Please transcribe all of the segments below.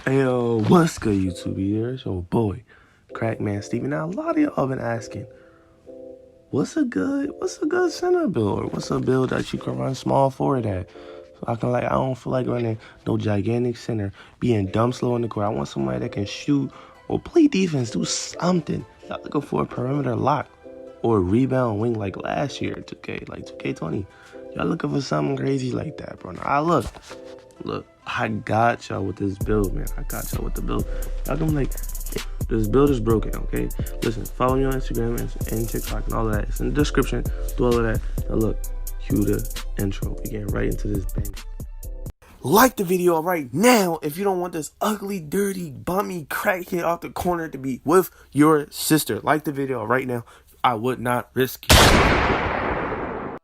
Hey yo, what's good YouTube here? It's your boy, Crackman Steven. Now a lot of y'all been asking, what's a good center build? Or what's a build that you can run small forward at? So I don't feel like running no gigantic center, being dumb slow on the court. I want somebody that can shoot or play defense, do something. Y'all looking for a perimeter lock or a rebound wing like last year, 2K, like 2K20. Y'all looking for something crazy like that, bro. Now look, I got y'all with this build, man. I got y'all with the build. Y'all can be like, this build is broken, okay? Listen, follow me on Instagram and TikTok and all of that. It's in the description. Do all of that. Now look, cue the intro. We get right into this bang. Like the video right now if you don't want this ugly, dirty, bummy crackhead off the corner to be with your sister. Like the video right now. I would not risk it. I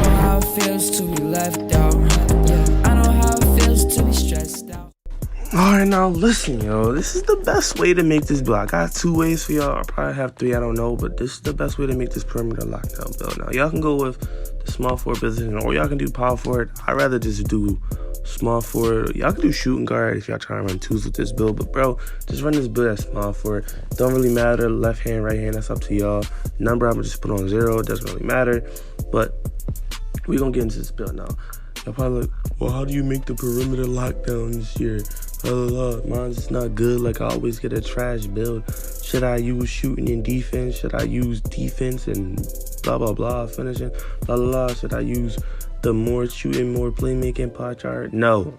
know how it feels to be left out. Yeah, I know how it feels to be stressed out. Alright, now listen, yo. This is the best way to make this build. I got 2 ways for y'all. I probably have 3, I don't know. But this is the best way to make this perimeter lockdown build. Now, y'all can go with the small forward position, or y'all can do power forward. I'd rather just do small forward. Y'all can do shooting guard if y'all trying to run 2s with this build. But, bro, just run this build as small forward. Don't really matter. Left hand, right hand, that's up to y'all. Number, I'm going to just put on 0. It doesn't really matter. But we're going to get into this build now. Y'all probably like, well, how do you make the perimeter lockdown this year? Mine's just not good. Like, I always get a trash build. Should I use shooting and defense? Should I use defense and blah, blah, blah, finishing? Blah, blah, blah. Should I use the more shooting, more playmaking pie chart? No.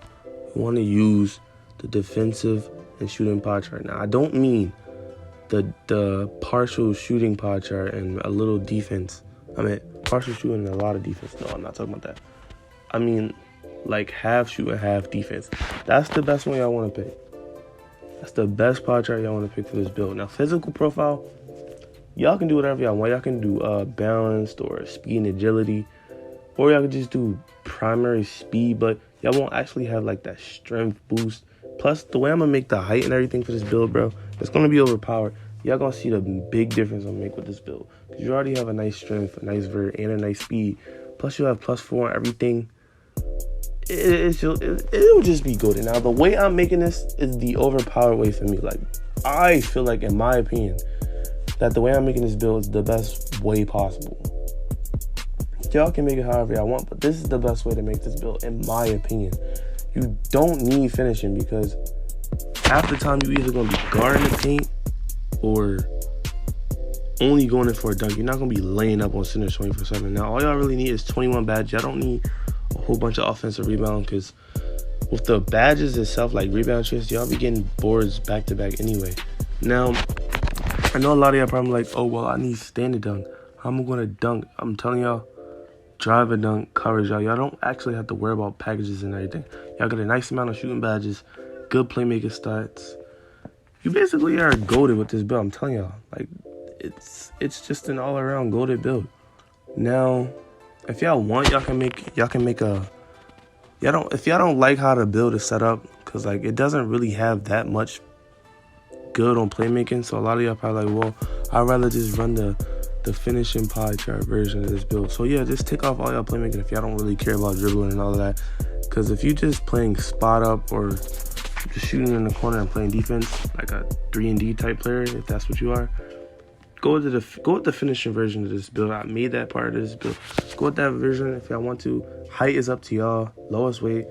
You want to use the defensive and shooting pie chart. Now, I don't mean the partial shooting pie chart and a little defense. I mean, partial shooting and a lot of defense. No, I'm not talking about that. I mean, like half shooting, half defense. That's the best one y'all want to pick. That's the best pie chart y'all want to pick for this build. Now, physical profile, y'all can do whatever y'all want. Y'all can do balanced or speed and agility, or y'all can just do primary speed, but y'all won't actually have like that strength boost. Plus, the way I'm gonna make the height and everything for this build, bro, it's gonna be overpowered. Y'all gonna see the big difference I'm gonna make with this build. Because you already have a nice strength, a nice vert, and a nice speed. Plus, you have +4 on everything. It'll just be good. Now, the way I'm making this is the overpowered way for me. Like, I feel like, in my opinion, that the way I'm making this build is the best way possible. Y'all can make it however y'all want, but this is the best way to make this build, in my opinion. You don't need finishing because half the time you either going to be guarding the paint or only going in for a dunk. You're not going to be laying up on center 24/7. Now, all y'all really need is 21 badges. Y'all don't need a whole bunch of offensive rebound because with the badges itself, like rebound chase, y'all be getting boards back to back anyway. Now, I know a lot of y'all probably like, oh, well, I need standing dunk. How am I going to dunk? I'm telling y'all, drive a dunk, coverage, y'all. Y'all don't actually have to worry about packages and everything. Y'all got a nice amount of shooting badges, good playmaking stats. You basically are goated with this build. I'm telling y'all, like, it's just an all-around goated build. Now, if y'all want, y'all can make a, if y'all don't like how the build is set up, because like it doesn't really have that much good on playmaking, so a lot of y'all probably like, well, I'd rather just run the finishing pie chart version of this build. So yeah, just take off all y'all playmaking if y'all don't really care about dribbling and all of that, because if you just playing spot up or just shooting in the corner and playing defense like a 3-and-D type player, if that's what you are, go with the finishing version of this build. I made that part of this build. Go with that version if y'all want to. Height is up to y'all. Lowest weight.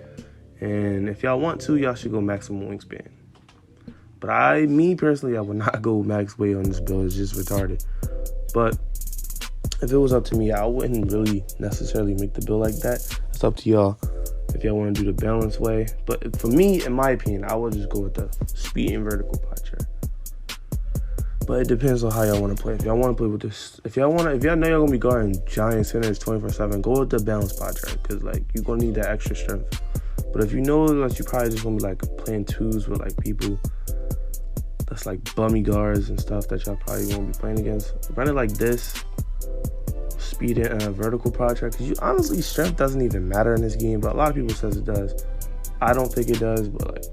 And if y'all want to, y'all should go maximum wingspan. But me personally, I would not go max weight on this build. It's just retarded. But if it was up to me, I wouldn't really necessarily make the build like that. It's up to y'all if y'all want to do the balanced way. But for me, in my opinion, I would just go with the speed and vertical pie chart. But it depends on how y'all want to play. If y'all want to play with this, if y'all know y'all gonna be guarding giant centers 24/7, go with the balanced pie chart, because like you're gonna need that extra strength. But if you know that you probably just gonna be like playing 2s with like people that's like bummy guards and stuff that y'all probably won't be playing against, run it like this, speed it and a vertical pie chart. Because you honestly, strength doesn't even matter in this game, but a lot of people says it does. I don't think it does, but like,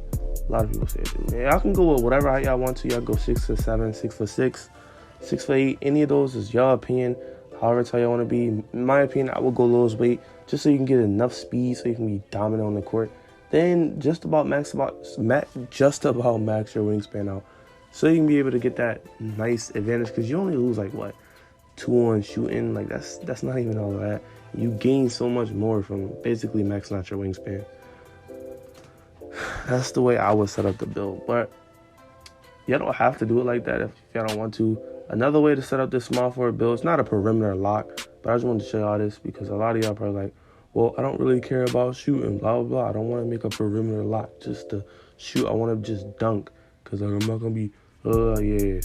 a lot of people say it do. Y'all can go with whatever height y'all want to. Y'all go 6'7", 6'6", 6'8". Any of those is y'all opinion. However tall y'all want to be. In my opinion, I would go lowest weight just so you can get enough speed so you can be dominant on the court. then just about max your wingspan out, so you can be able to get that nice advantage, because you only lose like what, 2 on shooting. Like that's not even all of that. You gain so much more from basically maxing out your wingspan. That's the way I would set up the build, but y'all don't have to do it like that if y'all don't want to. Another way to set up this small forward build, it's not a perimeter lock, but I just wanted to show y'all this because a lot of y'all probably like, well, I don't really care about shooting, blah, blah, blah. I don't want to make a perimeter lock just to shoot. I want to just dunk because I'm not going to be, yeah.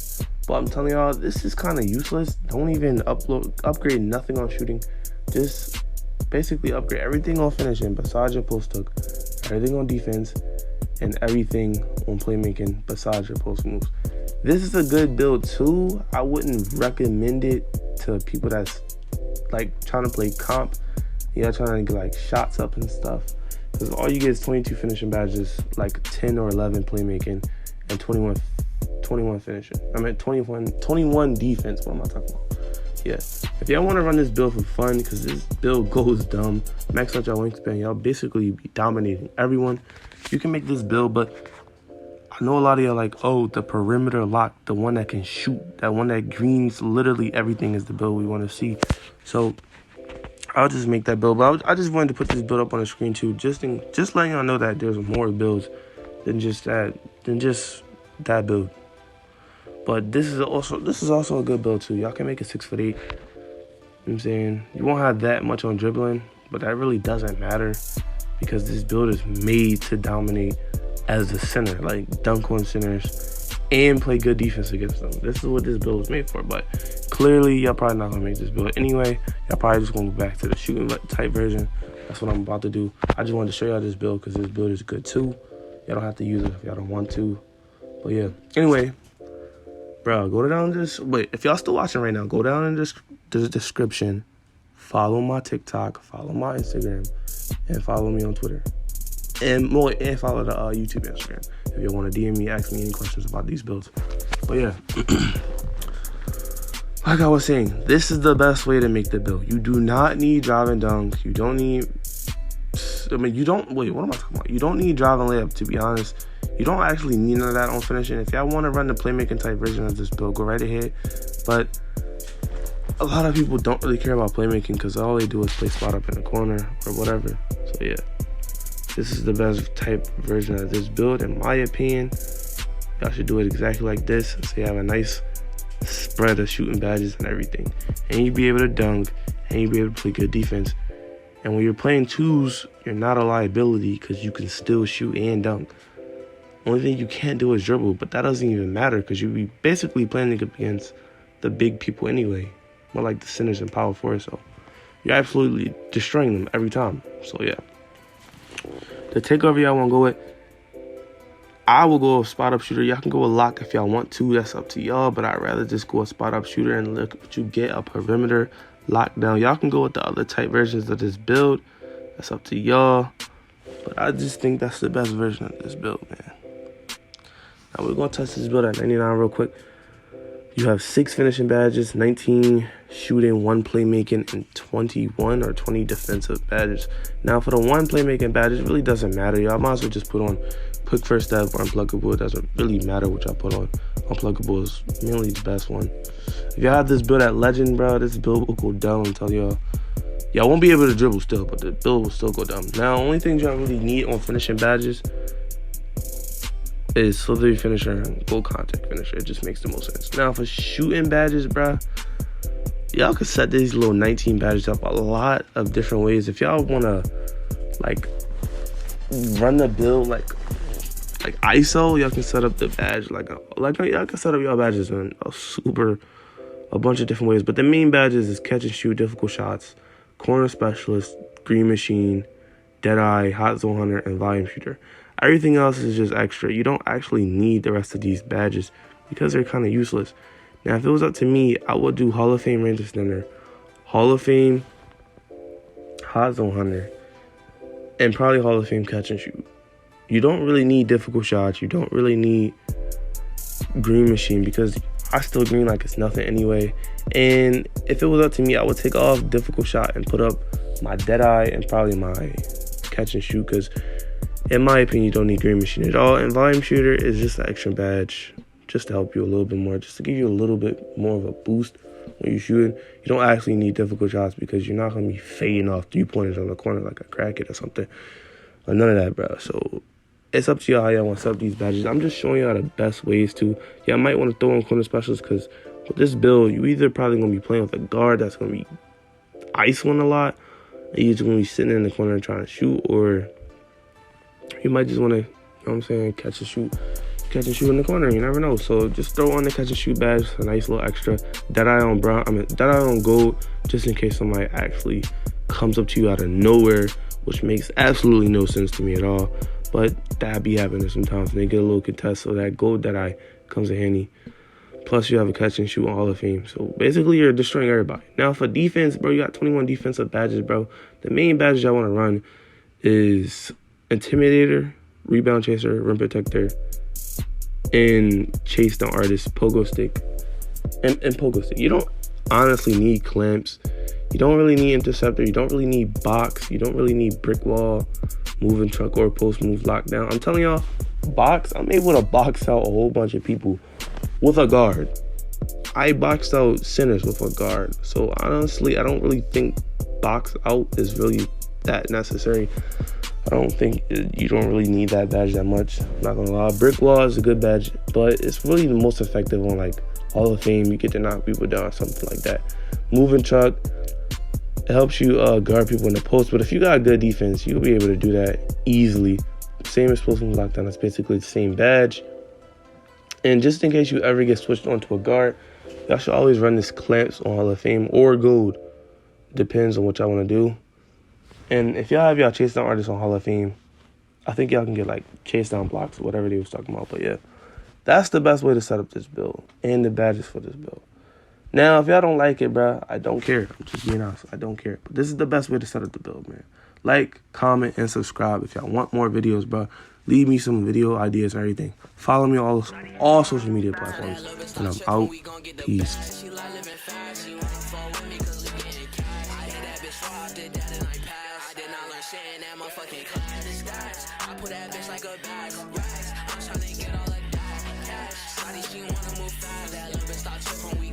But I'm telling y'all, this is kind of useless. Don't even upgrade nothing on shooting. Just basically upgrade everything on finishing besides your post hook, everything on defense, and everything on playmaking besides your post moves. This is a good build too. I wouldn't recommend it to people that's like trying to play comp. Yeah, trying to get like shots up and stuff, because all you get is 22 finishing badges, like 10 or 11 playmaking, and 21 finishing. I mean 21 defense. What am I talking about? Yeah, if y'all want to run this build for fun, because this build goes dumb, max out your wingspan, y'all basically be dominating everyone. You can make this build, but I know a lot of y'all like, oh, the perimeter lock, the one that can shoot, that one that greens literally everything is the build we want to see. So I'll just make that build. But I just wanted to put this build up on the screen too, just letting y'all know that there's more builds than just that build. But this is also a good build too. Y'all can make it 6'8". You know what I'm saying? You won't have that much on dribbling, but that really doesn't matter because this build is made to dominate as a center, like dunk on centers and play good defense against them. This is what this build was made for, but clearly y'all probably not gonna make this build anyway. Y'all probably just gonna go back to the shooting type version. That's what I'm about to do. I just wanted to show y'all this build because this build is good too. Y'all don't have to use it if y'all don't want to. But yeah, anyway, bro, go down this. Wait, if y'all still watching right now, go down in the description. Follow my TikTok, follow my Instagram, and follow me on Twitter. And follow the YouTube, Instagram. If you want to DM me, ask me any questions about these builds. But yeah, like I was saying, this is the best way to make the build. You do not need drive and dunk. You don't need. Wait, what am I talking about? You don't need drive and layup, to be honest. You don't actually need none of that on finishing. If y'all want to run the playmaking type version of this build, go right ahead. But a lot of people don't really care about playmaking because all they do is play spot up in the corner or whatever. So yeah, this is the best type version of this build in my opinion. Y'all should do it exactly like this, so you have a nice spread of shooting badges and everything, and you be able to dunk, and you be able to play good defense. And when you're playing twos, you're not a liability because you can still shoot and dunk. Only thing you can't do is dribble, but that doesn't even matter because you be basically playing against the big people anyway, more like the centers and power forward. So you're absolutely destroying them every time. So yeah, the takeover y'all want to go with, I will go a spot up shooter. Y'all can go a lock if y'all want to. That's up to y'all, but I'd rather just go a spot up shooter and look what you get, a perimeter lockdown. Y'all can go with the other type versions of this build. That's up to y'all, but I just think that's the best version of this build, man. Now we're gonna test this build at 99 real quick. You have 6 finishing badges, 19 shooting, 1 playmaking, and 21 or 20 defensive badges. Now for the 1 playmaking badge, it really doesn't matter. Y'all might as well just put on quick first step or unpluggable. It doesn't really matter what y'all put on. Unpluggable is mainly the best one. If y'all have this build at legend, bro, this build will go down. I'm telling y'all. Y'all won't be able to dribble still, but the build will still go down. Now, only things y'all really need on finishing badges is slithery finisher and goal contact finisher. It just makes the most sense. Now, for shooting badges, bro, y'all could set these little 19 badges up a lot of different ways. If y'all want to, like, run the build like ISO, y'all can set up the badge like y'all can set up y'all badges in a bunch of different ways. But the main badges is catch and shoot, difficult shots, corner specialist, green machine, dead eye, hot zone hunter, and volume shooter. Everything else is just extra. You don't actually need the rest of these badges because they're kind of useless. Now, if it was up to me, I would do Hall of Fame range extender, Hall of Fame hot zone hunter, and probably Hall of Fame catch and shoot. You don't really need difficult shots. You don't really need green machine because I still green like it's nothing anyway. And if it was up to me, I would take off difficult shot and put up my dead eye and probably my catch and shoot, because In my opinion, you don't need green machine at all. And volume shooter is just an extra badge, just to help you a little bit more, just to give you a little bit more of a boost when you're shooting. You don't actually need difficult shots because you're not going to be fading off 3-pointers on the corner like a crackhead or something. Or none of that, bro. So it's up to y'all how y'all want to set up these badges. I'm just showing y'all the best ways to. Y'all might want to throw in corner specials because with this build, you either probably going to be playing with a guard that's going to be isoing a lot, and you're just going to be sitting in the corner and trying to shoot, or you might just want to, you know what I'm saying, catch and shoot in the corner. You never know. So just throw on the catch and shoot badge, a nice little extra. Deadeye on Deadeye on gold, just in case somebody actually comes up to you out of nowhere, which makes absolutely no sense to me at all. But that be happening sometimes, and they get a little contest, so that gold Deadeye comes in handy. Plus, you have a catch and shoot on Hall of Fame. So basically, you're destroying everybody. Now, for defense, bro, you got 21 defensive badges, bro. The main badges I want to run is Intimidator, Rebound Chaser, Rim Protector, and Chase Down Artist, Pogo Stick, and Pogo Stick. You don't honestly need clamps. You don't really need Interceptor. You don't really need box. You don't really need brick wall, moving truck, or post move lockdown. I'm telling y'all, box, I'm able to box out a whole bunch of people with a guard. I boxed out centers with a guard. So honestly, I don't really think box out is really that necessary. I don't think you don't really need that badge that much. I'm not gonna lie. Brick wall is a good badge, but it's really the most effective on like Hall of Fame. You get to knock people down, something like that. Moving truck, it helps you guard people in the post. But if you got good defense, you'll be able to do that easily. Same as post move lockdown. It's basically the same badge. And just in case you ever get switched onto a guard, y'all should always run this clamps on Hall of Fame or gold. Depends on what y'all want to do. And if y'all have y'all chase down artists on Hall of Fame, I think y'all can get like chase down blocks or whatever they was talking about. But yeah, that's the best way to set up this build and the badges for this build. Now, if y'all don't like it, bro, I don't care. I'm just being honest. I don't care. But this is the best way to set up the build, man. Like, comment, and subscribe if y'all want more videos, bro. Leave me some video ideas and everything. Follow me on all social media platforms. And I'm out. Peace. I put that bitch like a bag of racks. I'm tryna get all of that cash. Shawty, she wanna move fast. That little bitch stop tripping, we